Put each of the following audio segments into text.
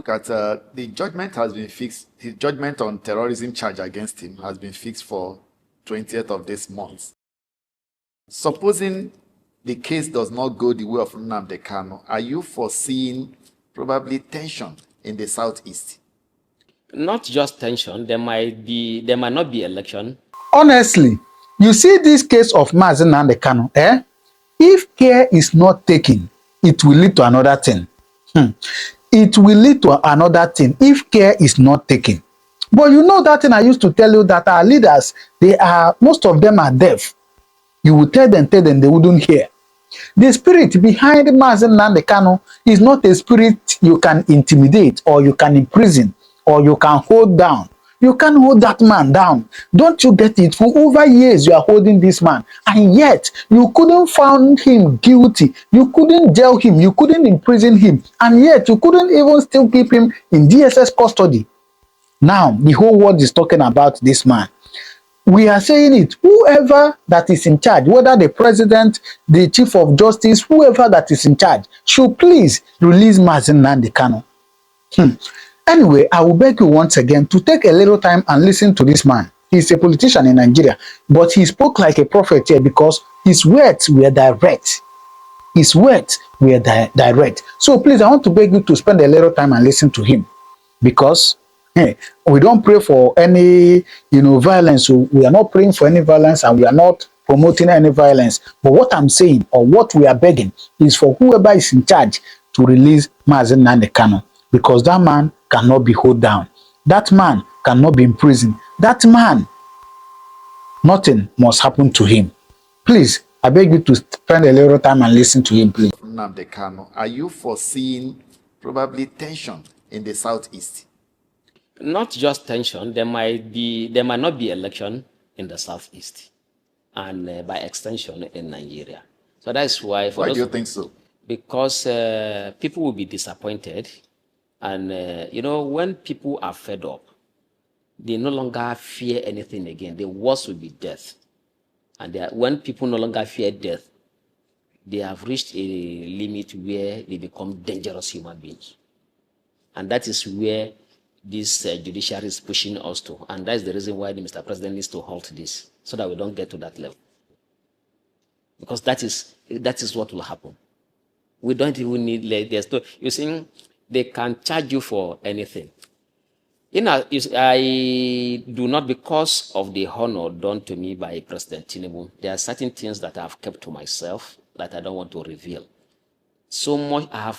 look at the judgment has been fixed. His judgment on terrorism charge against him has been fixed for 20th of this month. Supposing the case does not go the way of Nnamdi Kanu, are you foreseeing probably tension in the southeast? Not just tension. There might not be election. Honestly, you see this case of Nnamdi Kanu, if care is not taken, it will lead to another thing. It will lead to another thing if care is not taken. But you know that thing I used to tell you, that our leaders, most of them are deaf. You will tell them, they wouldn't hear. The spirit behind Nnamdi Kanu is not a spirit you can intimidate, or you can imprison, or you can hold down. You can't hold that man down. Don't you get it? For over years, you are holding this man, and yet you couldn't find him guilty. You couldn't jail him. You couldn't imprison him, and yet you couldn't even still keep him in DSS custody. Now, the whole world is talking about this man. We are saying it. Whoever that is in charge, whether the president, the chief of justice, whoever that is in charge, should please release Nnamdi Kanu. Anyway, I will beg you once again to take a little time and listen to this man. He's a politician in Nigeria, but he spoke like a prophet here because his words were direct. His words were direct. So please, I want to beg you to spend a little time and listen to him, because we don't pray for any, violence. So we are not praying for any violence, and we are not promoting any violence. But what I'm saying, or what we are begging, is for whoever is in charge to release Nnamdi Kanu, because that man cannot be held down. That man cannot be imprisoned. That man, nothing must happen to him. Please, I beg you to spend a little time and listen to him, please. Nnamdi Kanu, are you foreseeing probably tension in the southeast? Not just tension. There might not be election in the southeast, and by extension in Nigeria. So that's why. Why do you think so? Because people will be disappointed. And, when people are fed up, they no longer fear anything again. The worst will be death. And when people no longer fear death, they have reached a limit where they become dangerous human beings. And that is where this judiciary is pushing us to. And that is the reason why the Mr. President needs to halt this, so that we don't get to that level. Because that is what will happen. We don't even need, you see, they can charge you for anything. I do not, because of the honor done to me by President Tinubu, there are certain things that I have kept to myself that I don't want to reveal. So much I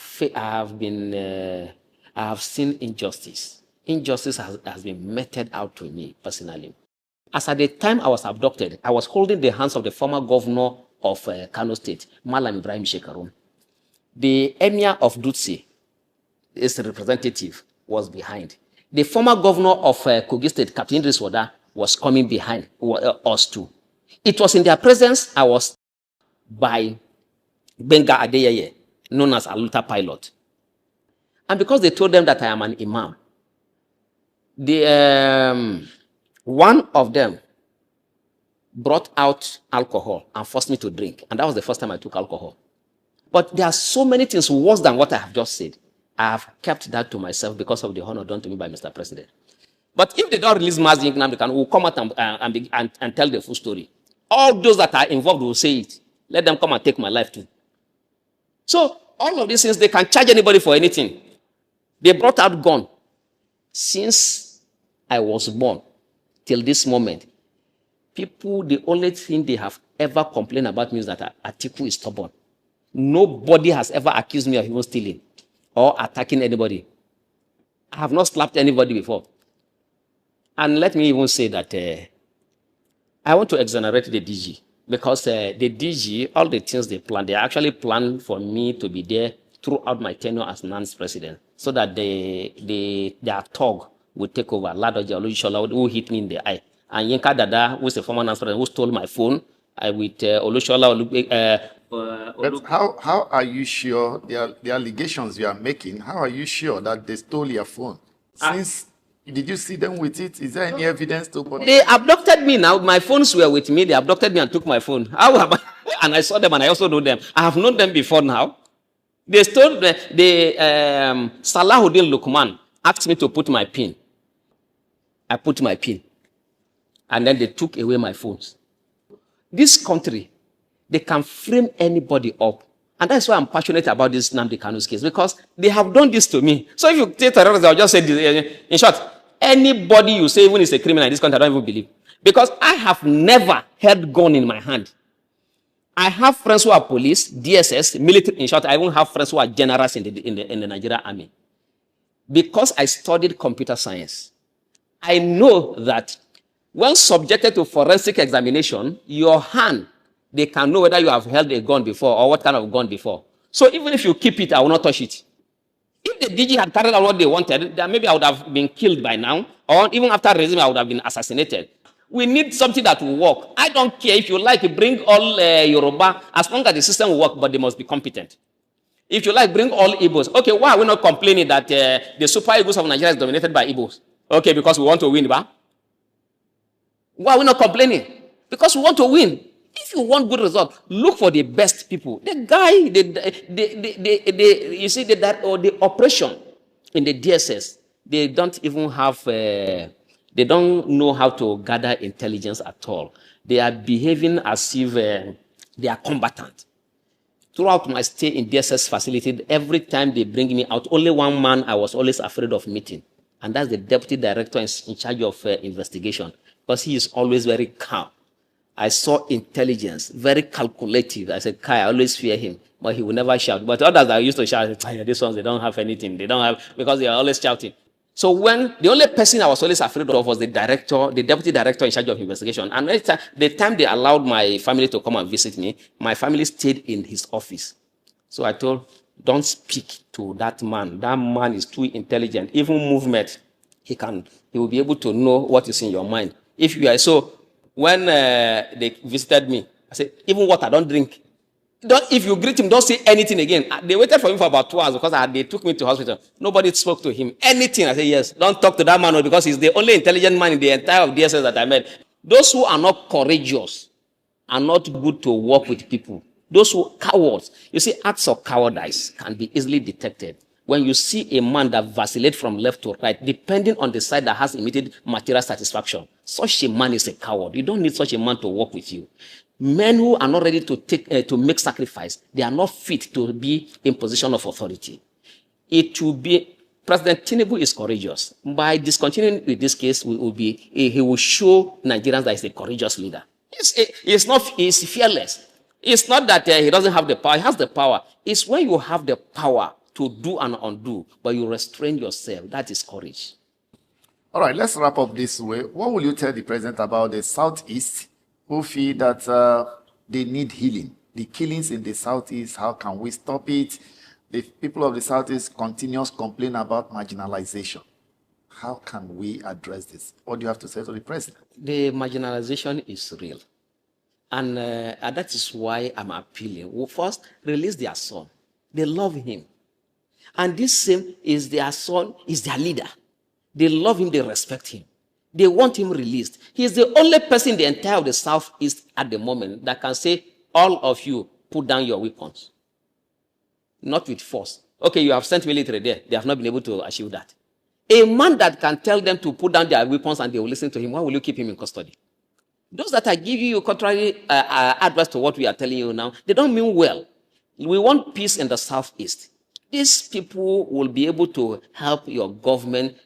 have seen injustice. Injustice has been meted out to me personally. As at the time I was abducted, I was holding the hands of the former governor of Kano State, Malam Ibrahim Shekaru. The emir of Dutse, his representative, was behind. The former governor of Kogi State, Captain Idris Wada, was coming behind us too. It was in their presence I was by Benga Adeyeye, known as Aluta Pilot. And because they told them that I am an imam, one of them brought out alcohol and forced me to drink. And that was the first time I took alcohol. But there are so many things worse than what I have just said. I have kept that to myself because of the honor done to me by Mr. President. But if they don't release Nnamdi Kanu, we'll come out and tell the full story. All those that are involved will say it. Let them come and take my life too. So all of these things, they can charge anybody for anything. They brought out gun. Since I was born till this moment, people, the only thing they have ever complained about me is that ATIKU is stubborn. Nobody has ever accused me of even stealing or attacking anybody. I have not slapped anybody before. And let me even say that I want to exonerate the DG, because the DG, all the things they plan, they actually plan for me to be there throughout my tenure as NAN's president, so that their thug will take over. Ladoja Olushola, who hit me in the eye, and Yinka Dada, who is a former NAN's president, who stole my phone, with Olushola. How are you sure, the allegations you are making, how are you sure that they stole your phone? Since, did you see them with it? Is there any evidence to... They abducted me now. My phones were with me. They abducted me and took my phone. How am I? And I saw them and I also know them. I have known them before now. They stole Salahuddin Lukman asked me to put my pin. I put my pin. And then they took away my phones. This country, they can frame anybody up. And that's why I'm passionate about this Nnamdi Kanu's case, because they have done this to me. So if you say terrorism, I'll just say this. In short, anybody you say even is a criminal in this country, I don't even believe. Because I have never held gun in my hand. I have friends who are police, DSS, military. In short, I even have friends who are generals in the Nigerian army. Because I studied computer science, I know that when subjected to forensic examination, your hand, they can know whether you have held a gun before or what kind of gun before. So even if you keep it, I will not touch it. If the DG had carried out what they wanted, then maybe I would have been killed by now, or even after raising, I would have been assassinated. We need something that will work. I don't care if you like, bring all Yoruba, as long as the system will work, but they must be competent. If you like, bring all Igbos. Okay, why are we not complaining that the Super Eagles of Nigeria is dominated by Igbos? Okay, because we want to win, ba? Why are we not complaining? Because we want to win. If you want good results, look for the best people. The guy, you see that, or the operation in the DSS, they don't even have, they don't know how to gather intelligence at all. They are behaving as if they are combatant. Throughout my stay in DSS facility, every time they bring me out, only one man I was always afraid of meeting. And that's the deputy director in charge of investigation, because he is always very calm. I saw intelligence, very calculative. I said, Kai, I always fear him, but he will never shout. But others that used to shout, these ones, they don't have anything. They don't have, because they are always shouting. So when the only person I was always afraid of was the director, the deputy director in charge of investigation. And the time they allowed my family to come and visit me, my family stayed in his office. So I told, don't speak to that man. That man is too intelligent. Even movement, he will be able to know what is in your mind. If you are so, when they visited me, I said, even water, don't drink. If you greet him, don't say anything again. They waited for him for about 2 hours because they took me to hospital. Nobody spoke to him. Anything. I said, yes, don't talk to that man because he's the only intelligent man in the entire of DSS that I met. Those who are not courageous are not good to work with people. Those who are cowards. You see, acts of cowardice can be easily detected. When you see a man that vacillates from left to right, depending on the side that has immediate material satisfaction, such a man is a coward. You don't need such a man to work with you. Men who are not ready to make sacrifice, they are not fit to be in position of authority. It will be, President Tinubu is courageous. By discontinuing with this case, he will show Nigerians that he's a courageous leader. He's fearless. It's not that he doesn't have the power. He has the power. It's when you have the power to do and undo, but you restrain yourself. That is courage. All right, let's wrap up this way. What will you tell the president about the Southeast who feel that they need healing? The killings in the Southeast, how can we stop it? The people of the Southeast continuous complain about marginalization. How can we address this? What do you have to say to the president? The marginalization is real. And that is why I'm appealing. Well, first, release their son. They love him. And this same is their son, is their leader. They love him, they respect him. They want him released. He is the only person in the entire of the Southeast at the moment that can say, all of you, put down your weapons. Not with force. Okay, you have sent military there. They have not been able to achieve that. A man that can tell them to put down their weapons and they will listen to him, why will you keep him in custody? Those that are giving you contrary advice to what we are telling you now, they don't mean well. We want peace in the Southeast. These people will be able to help your government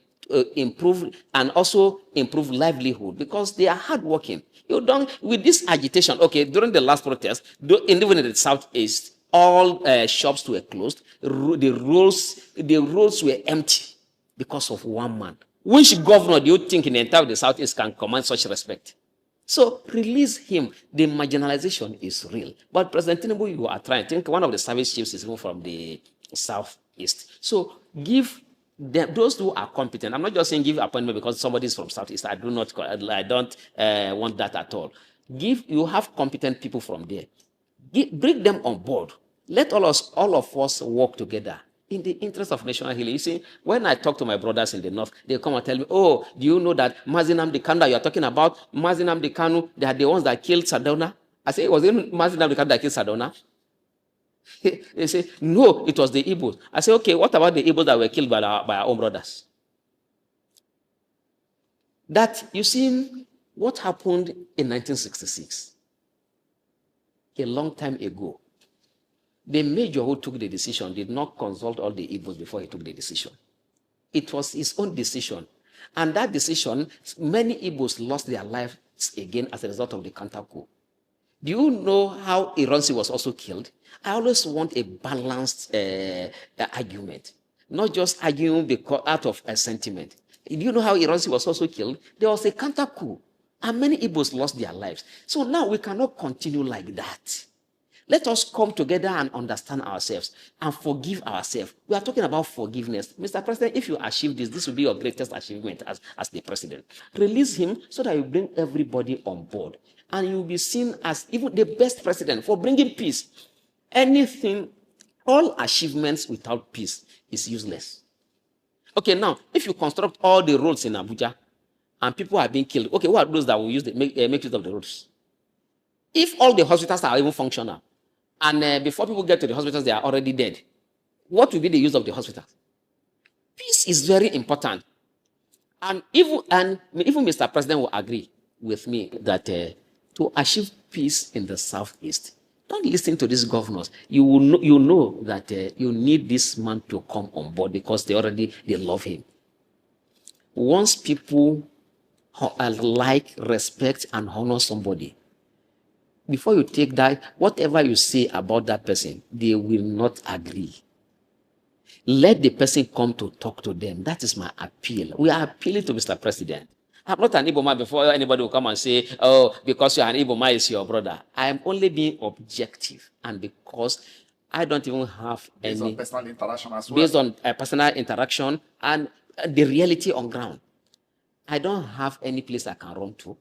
improve and also improve livelihood because they are hardworking. You don't, with this agitation, okay, during the last protest, even in the Southeast, all shops were closed. The roads were empty because of one man. Which governor do you think in the entire of the Southeast can command such respect? So release him. The marginalization is real. But President Tinubu, you are trying. I think one of the service chiefs is even from the Southeast. So give them, those who are competent. I'm not just saying give appointment because somebody is from Southeast. I don't want that at all. You have competent people from there. Bring them on board. Let all of us work together in the interest of national healing. You see, when I talk to my brothers in the north, they come and tell me, oh, do you know that Nnamdi Kanu that you're talking about, Nnamdi Kanu, they are the ones that killed Sardauna? I say, was it Nnamdi Kanu that killed Sardauna? They say, no, it was the Igbos. I say, okay, what about the Igbos that were killed by our own brothers? That, you see, what happened in 1966, a long time ago, the major who took the decision did not consult all the Igbos before he took the decision. It was his own decision. And that decision, many Igbos lost their lives again as a result of the counter coup. Do you know how Ironsi was also killed? I always want a balanced argument, not just arguing because out of a sentiment. Do you know how Ironsi was also killed? There was a counter coup, and many Igbos lost their lives. So now we cannot continue like that. Let us come together and understand ourselves and forgive ourselves. We are talking about forgiveness. Mr. President, if you achieve this, this will be your greatest achievement as the president. Release him so that you bring everybody on board. And you will be seen as even the best president for bringing peace. Anything, all achievements without peace is useless. Okay, now, if you construct all the roads in Abuja and people are being killed, okay, what are those that will use make use of the roads? If all the hospitals are even functional, and before people get to the hospitals, they are already dead, what will be the use of the hospitals? Peace is very important. And even Mr. President will agree with me that to achieve peace in the Southeast, don't listen to these governors. You know that you need this man to come on board because they love him. Once people like, respect, and honor somebody, before you take that, whatever you say about that person, they will not agree. Let the person come to talk to them. That is my appeal. We are appealing to Mr. President. I'm not an Igbo man before anybody will come and say, oh, because you're an Igbo man, is your brother. I am only being objective, and because I don't even have based on personal interaction as well. Based on personal interaction and the reality on ground. I don't have any place I can run to.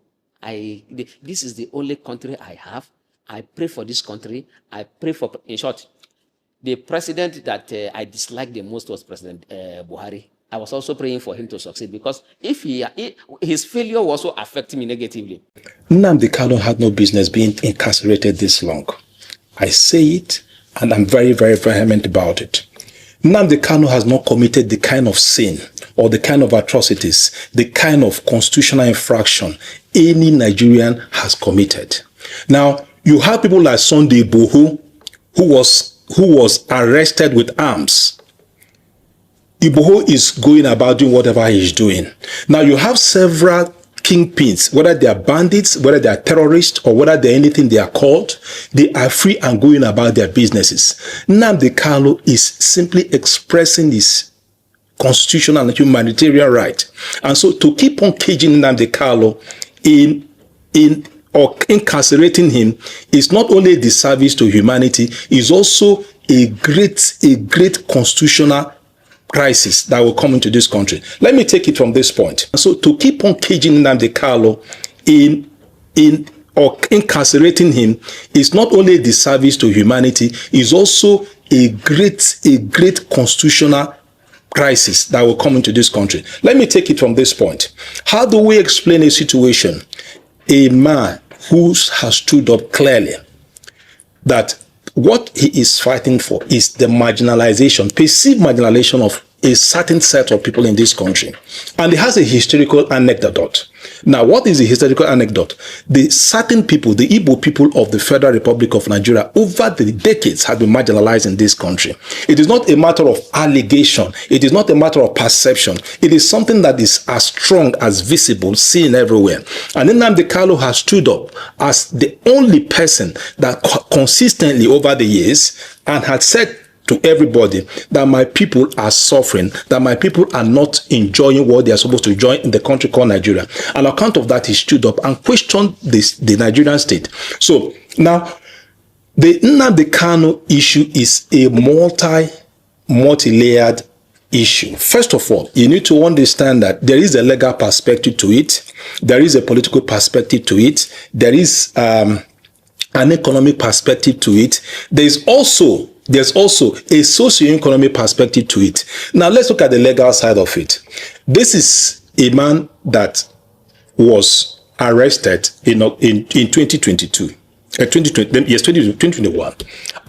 This is the only country I have. I pray for this country. I pray for, in short, the president that I disliked the most was President Buhari. I was also praying for him to succeed because if his failure was also affecting me negatively. Nnamdi Kanu had no business being incarcerated this long. I say it, and I'm very, very vehement about it. Nnamdi Kanu has not committed the kind of sin or the kind of atrocities, the kind of constitutional infraction any Nigerian has committed. Now, you have people like Sunday Igboho, who was arrested with arms. Igboho is going about doing whatever he's doing. Now, you have several kingpins, whether they are bandits, whether they are terrorists, or whether they're anything they are called, they are free and going about their businesses. Nnamdi Kanu is simply expressing his constitutional and humanitarian right. And so to keep on caging Nnamdi Kanu or incarcerating him is not only a disservice to humanity, is also a great constitutional crisis that will come into this country. Let me take it from this point. So to keep on caging Nnamdi Kanu or incarcerating him is not only a disservice to humanity, is also a great constitutional crisis that will come into this country. Let me take it from this point. How do we explain a situation? A man who has stood up clearly that what he is fighting for is the marginalization, perceived marginalization of a certain set of people in this country. And it has a historical anecdote. Now, what is the historical anecdote? The certain people, the Igbo people of the Federal Republic of Nigeria, over the decades have been marginalized in this country. It is not a matter of allegation. It is not a matter of perception. It is something that is as strong, as visible, seen everywhere. And Nnamdi Kanu has stood up as the only person that consistently over the years and had said to everybody that my people are suffering, that my people are not enjoying what they are supposed to enjoy in the country called Nigeria. On account of that, he stood up and questioned the Nigerian state. So now, the Nnamdi Kanu issue is a multi-layered issue. First of all, you need to understand that there is a legal perspective to it. There is a political perspective to it. There is an economic perspective to it. There's also a socio-economic perspective to it. Now, let's look at the legal side of it. This is a man that was arrested in 2022. 2021.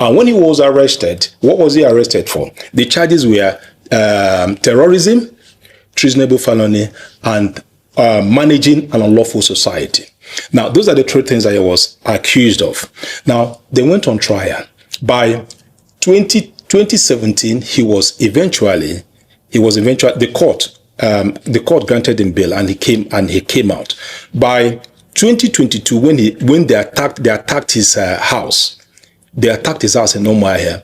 And when he was arrested, what was he arrested for? The charges were terrorism, treasonable felony, and managing an unlawful society. Now, those are the three things that he was accused of. Now, they went on trial. By 2017, the court granted him bail, and he came out. By 2022, when they attacked his house. They attacked his house in Umuahia.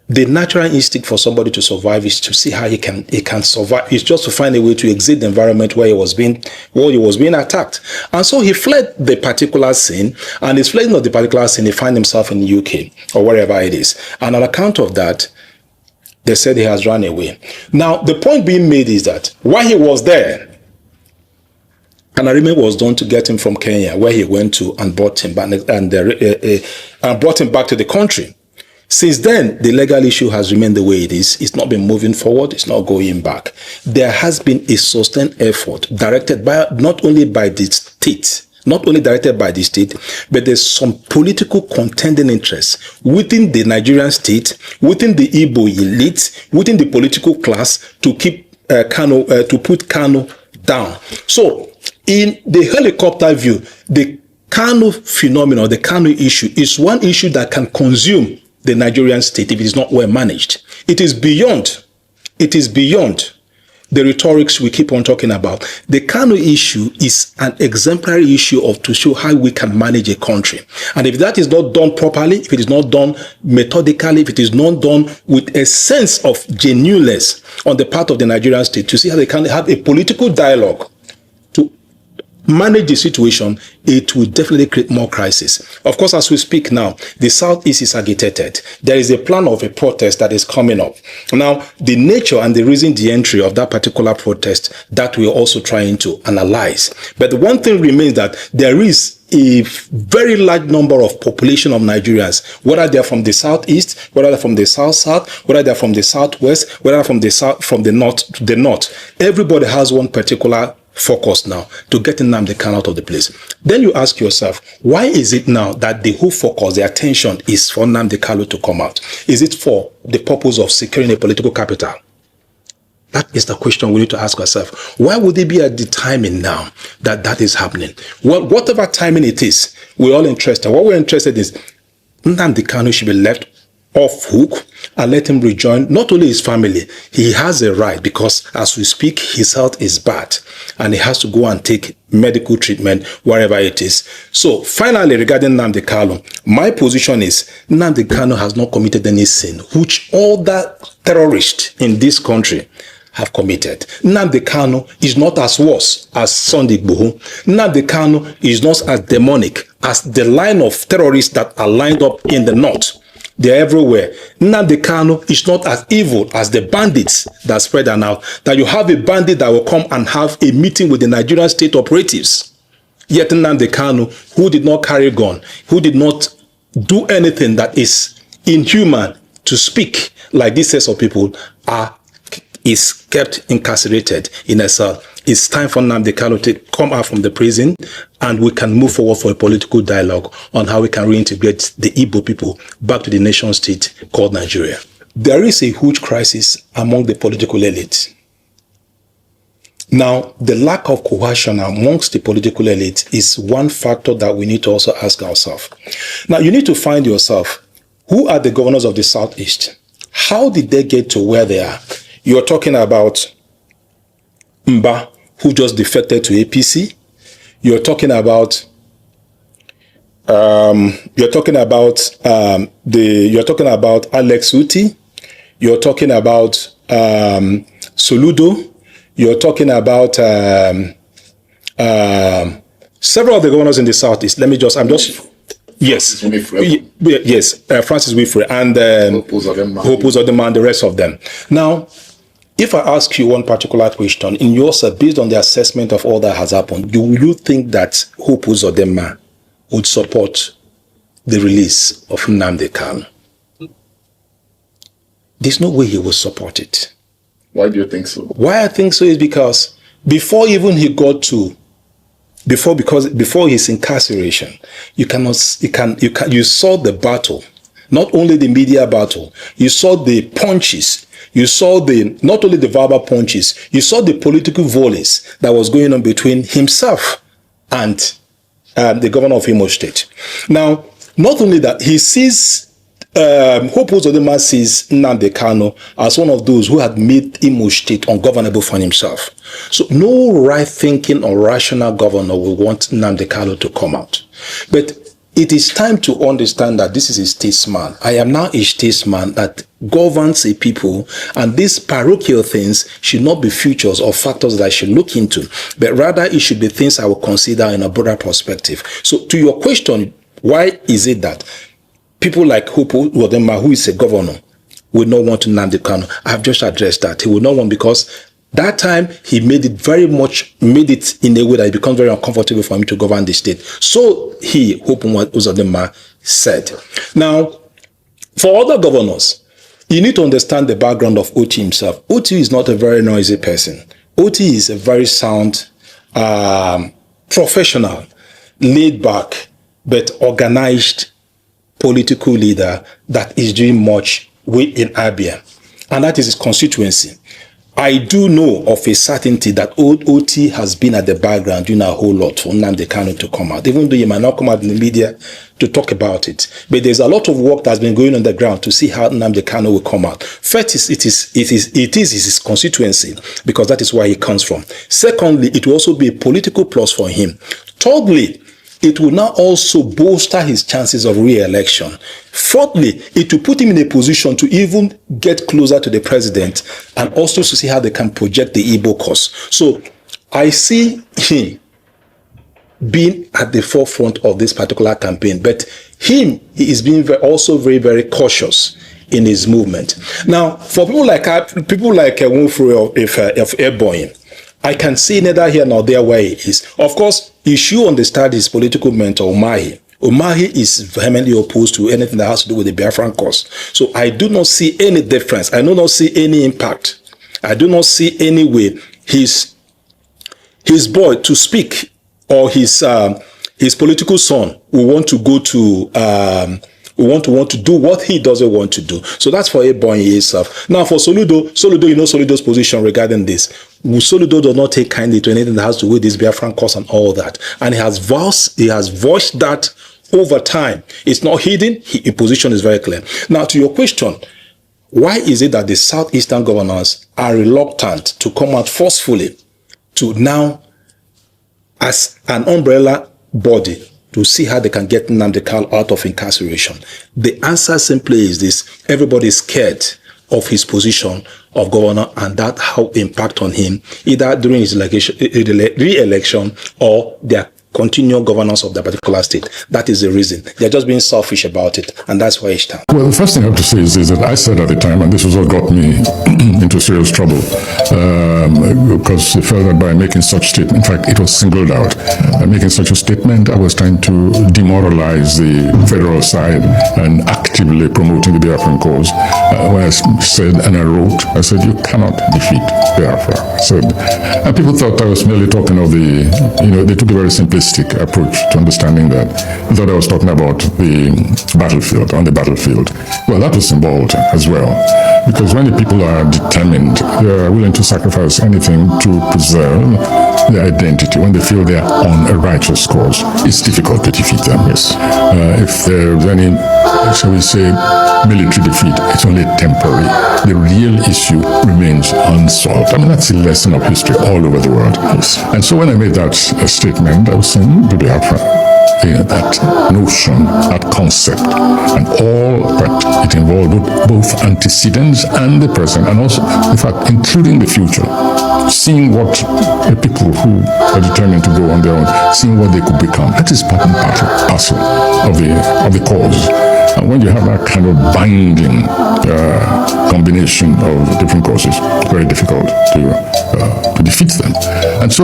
The natural instinct for somebody to survive is to see how he can survive. It's just to find a way to exit the environment where he was being attacked. And so he fled the particular scene, and he's fled of the particular scene. He found himself in the UK or wherever it is. And on account of that, they said he has run away. Now, the point being made is that while he was there, an arrangement was done to get him from Kenya, where he went to, and brought him back to the country. Since then, the legal issue has remained the way it is. It's not been moving forward. It's not going back. There has been a sustained effort directed not only directed by the state, but there's some political contending interests within the Nigerian state, within the Igbo elite, within the political class to keep to put Kanu down. So, in the helicopter view, the Kanu phenomenon, the Kanu issue, is one issue that can consume the Nigerian state if it is not well managed. It is beyond the rhetorics we keep on talking about. The Kanu issue is an exemplary issue to show how we can manage a country. And if that is not done properly, if it is not done methodically, if it is not done with a sense of genuineness on the part of the Nigerian state, to see how they can have a political dialogue to manage the situation, it will definitely create more crisis. Of course, as we speak now, the Southeast is agitated. There is a plan of a protest that is coming up. Now, the nature and the reason the entry of that particular protest, that we're also trying to analyze. But the one thing remains that there is a very large number of population of Nigerians, whether they're from the Southeast, whether they're from the South, whether they're from the Southwest, whether from the North to the North. Everybody has one particular focus now to getting Nnamdi Kanu out of the place. Then you ask yourself, why is it now that the whole focus, the attention is for Nnamdi Kanu to come out? Is it for the purpose of securing a political capital? That is the question we need to ask ourselves. Why would it be at the timing now that is happening? Well, whatever timing it is, we're all interested. What we're interested in is Nnamdi Kanu should be left off hook and let him rejoin not only his family. He has a right, because as we speak, his health is bad and he has to go and take medical treatment wherever it is. So finally, regarding Nnamdi Kanu, my position is Nnamdi Kanu has not committed any sin which all the terrorists in this country have committed. Nnamdi Kanu is not as worse as Sunday Igboho. Nnamdi Kanu is not as demonic as the line of terrorists that are lined up in the north. They're everywhere. Nnamdi Kanu is not as evil as the bandits that spread out. That you have a bandit that will come and have a meeting with the Nigerian state operatives. Yet Nnamdi Kanu, who did not carry a gun, who did not do anything that is inhuman to speak like this set of people, is kept incarcerated in a cell. It's time for Nnamdi Kanu to come out from the prison, and we can move forward for a political dialogue on how we can reintegrate the Igbo people back to the nation state called Nigeria. There is a huge crisis among the political elite. Now, the lack of cohesion amongst the political elite is one factor that we need to also ask ourselves. Now, you need to find yourself, who are the governors of the Southeast? How did they get to where they are? You're talking about Mba, who just defected to APC. You're talking about Alex Uti. You're talking about Soludo. You're talking about several of the governors in the Southeast. Francis Wifre and Hope Uzodinma and the rest of them. Now, if I ask you one particular question, in yourself, based on the assessment of all that has happened, do you think that Hope Uzodinma would support the release of Nnamdi Kanu? There's no way he will support it. Why do you think so? Why I think so is because before his incarceration, you saw the battle not only the media battle, you saw the punches, you saw not only the verbal punches, you saw the political volleys that was going on between himself and the governor of Imo State. Now, not only that, he sees, Hope Uzodinma sees Nnamdi Kanu as one of those who had made Imo State ungovernable for himself. So no right-thinking or rational governor will want Nnamdi Kanu to come out. But it is time to understand that this is a statesman. I am now a statesman that governs a people, and these parochial things should not be features or factors that I should look into, but rather it should be things I will consider in a broader perspective. So to your question, why is it that people like Hope Uzodinma, who is a governor, will not want Nnamdi Kanu? I have just addressed that. He will not want because that time he made it in a way that it becomes very uncomfortable for him to govern the state. So Hope Uzodinma said. Now, for other governors, you need to understand the background of Oti himself. Oti is not a very noisy person. Oti is a very sound, professional, laid back, but organized political leader that is doing much in Abia. And that is his constituency. I do know of a certainty that OT has been at the background doing a whole lot for Nnamdi Kanu to come out, even though he might not come out in the media to talk about it. But there's a lot of work that's been going on the ground to see how Nnamdi Kanu will come out. First, it is his constituency, because that is where he comes from. Secondly, it will also be a political plus for him. Thirdly, it will now also bolster his chances of re-election. Fourthly, it will put him in a position to even get closer to the president and also to see how they can project the Igbo cause. So I see him being at the forefront of this particular campaign, but he is being also very, very cautious in his movement. Now, for people like Wunfuru of Airborne, I can see neither here nor there where he is. Of course, you should understand his political mentor, Umahi. Umahi is vehemently opposed to anything that has to do with the Biafran cause. So I do not see any difference. I do not see any impact. I do not see any way his boy to speak, or his political son will want to go to want to do what he doesn't want to do. So that's for Ebonyi himself. Now for Soludo, you know Soludo's position regarding this. Soludo does not take kindly to anything that has to do with this Biafran cause and all that. And he has voiced that over time. It's not hidden. His position is very clear. Now to your question, why is it that the Southeastern governors are reluctant to come out forcefully to now, as an umbrella body, to see how they can get Nnamdi Kanu out of incarceration? The answer simply is this: everybody is scared of his position of governor, and that how impact on him either during his re-election or their continual governance of the particular state. That is the reason. They're just being selfish about it, and that's why it's time. Well, the first thing I have to say is that I said at the time, and this was what got me into serious trouble, because they felt that by making such statement, in fact, it was singled out. By making such a statement, I was trying to demoralize the federal side and actively promoting the Biafran cause. When I said, and I wrote, I said, you cannot defeat Biafra. I said, and people thought I was merely talking of they took a very simplistic approach to understanding that. I thought I was talking about the battlefield, on the battlefield. Well, that was involved as well, because when the people are determined, they are willing to sacrifice anything to preserve their identity. When they feel they are on a righteous cause, it's difficult to defeat them. Yes. If there's any, shall we say, military defeat, it's only temporary. The real issue remains unsolved. I mean, that's a lesson of history all over the world. Yes. And so when I made that statement, I was saying to Biafra, that notion, that concept, and all that it involved, both antecedents and the present, and also, in fact, including the future, seeing what the people who are determined to go on their own, seeing what they could become. That is part and parcel of the cause. And when you have that kind of binding combination of different causes, it's very difficult to defeat them. And so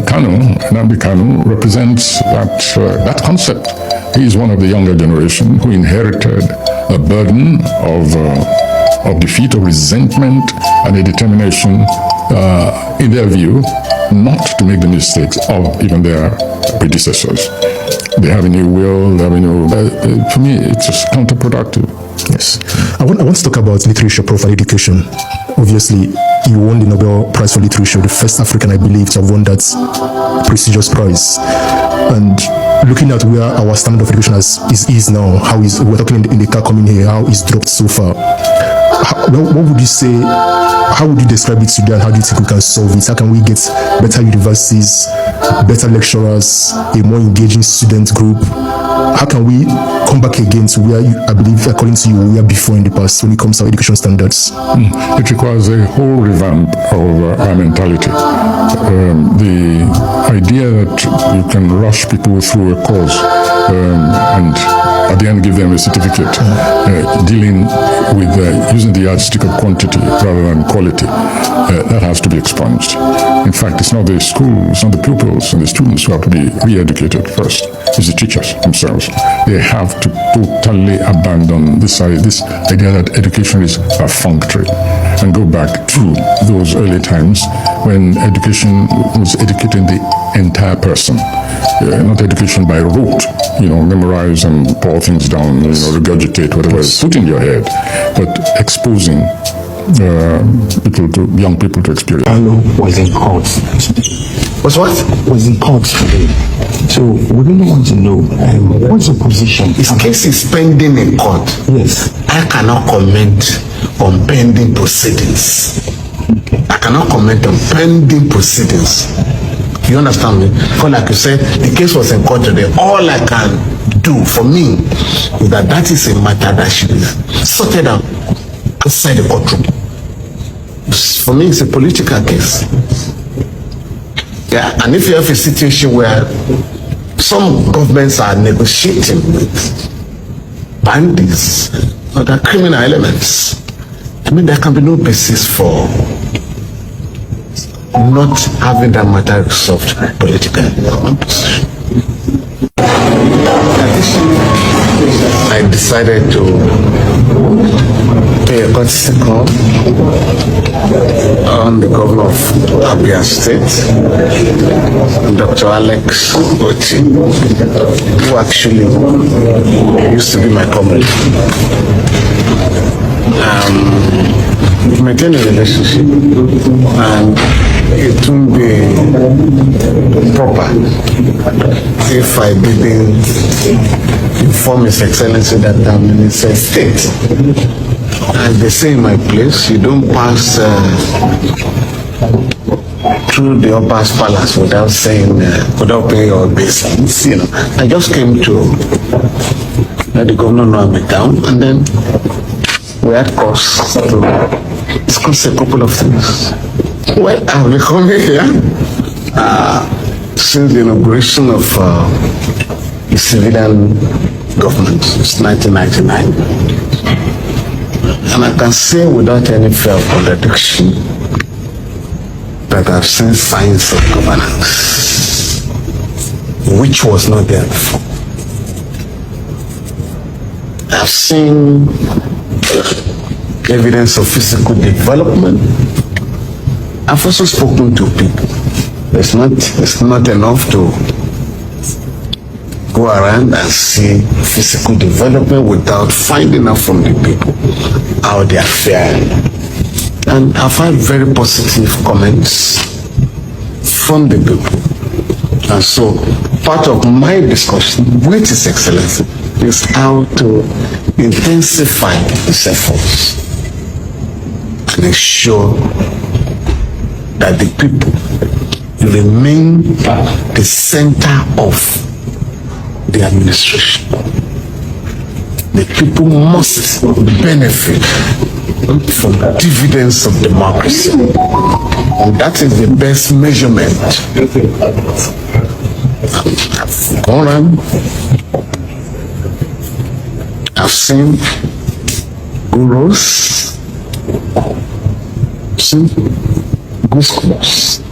Nnamdi Kanu represents that concept. He is one of the younger generation who inherited a burden of defeat, of resentment, and a determination, in their view, not to make the mistakes of even their predecessors. They have a new will, they have a new... for me, it's just counterproductive. Yes. I want to talk about literature, prof, and education. Obviously, you won the Nobel Prize for Literature, the first African, I believe, to have won that prestigious prize. And looking at where our standard of education is now, we're talking in the car coming here, how it's dropped so far. What would you say, how would you describe it today, and how do you think we can solve it? How can we get better universities, better lecturers, a more engaging student group? How can we come back again to where I believe, according to you, we were before in the past when it comes to our education standards? It requires a whole revamp of our mentality. The idea that you can rush people through a course and at the end give them a certificate, dealing with using the yardstick of quantity rather than quality, that has to be expunged. In fact, it's not the school, it's not the pupils and the students who have to be re-educated first. It's the teachers themselves. They have to totally abandon this idea that education is perfunctory and go back to those early times when education was educating the entire person. Not education by rote, memorize and pour things down, regurgitate whatever is put in your head, but exposing young people to experience. Kanu was in court. Was what? Was in court today. So we really want to know what's your position? His case is pending in court. Yes. I cannot comment on pending proceedings. Okay. I cannot comment on pending proceedings. You understand me? For like you said, the case was in court today. All I can do for me is that is a matter that should be sorted out outside the courtroom. For me, it's a political case. Yeah, and if you have a situation where some governments are negotiating with bandits or other criminal elements, there can be no basis for not having that matter resolved politically. I decided to pay a courtesy call on the governor of Katsina State, Dr. Alex Oti, who actually used to be my comrade. We maintain a relationship, and it wouldn't be proper if I didn't inform His Excellency that I'm in his state. As they say in my place, you don't pass through the upper palace without saying, without paying your obeisance. I just came to let the governor know I'm in town, and then we had cause to discuss a couple of things. Well, I've been coming here since the inauguration of the civilian government since 1999. And I can say without any fear of contradiction that I've seen signs of governance, which was not there before. I've seen evidence of physical development. I've also spoken to people. It's not enough to go around and see physical development without finding out from the people how they are faring. And I've had very positive comments from the people. And so part of my discussion with His Excellency is how to intensify these efforts and ensure that the people remain the center of the administration. The people must benefit from the dividends of democracy. And that is the best measurement. I've gone around, I've seen gurus, seen good schools,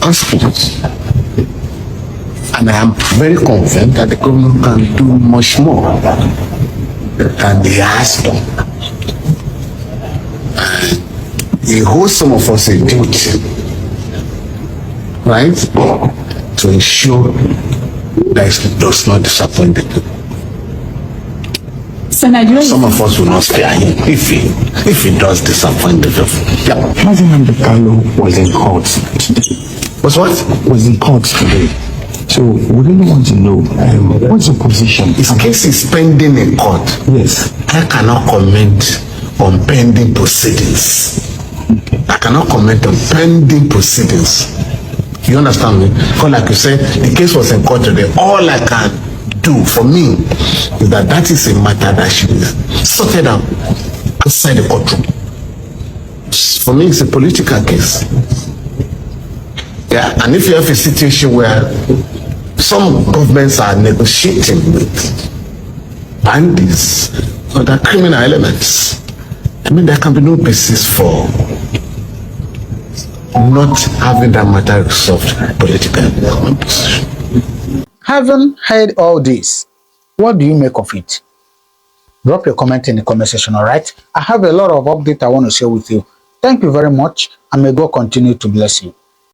hospitals, and I am very confident that the government can do much more than he has done. And he owes some of us a duty, right, to to ensure that it does not disappoint the people. Some of us will not spare him if he does disappoint the people. Yeah. Nnamdi Kanu was in court today. Was in court today. So we really want to know what's your position? His case is pending in court. Yes. I cannot comment on pending proceedings. Okay. I cannot comment on pending proceedings. You understand me? Because like you said, the case was in court today. All I can do for me is that is a matter that should be sorted out outside the courtroom. For me, it's a political case. Yeah, and if you have a situation where some governments are negotiating with bandits or other criminal elements, I mean, there can be no basis for not having that matter resolved politically. Having heard all this, what do you make of it? Drop your comment in the comment section, all right? I have a lot of updates I want to share with you. Thank you very much, and may God continue to bless you.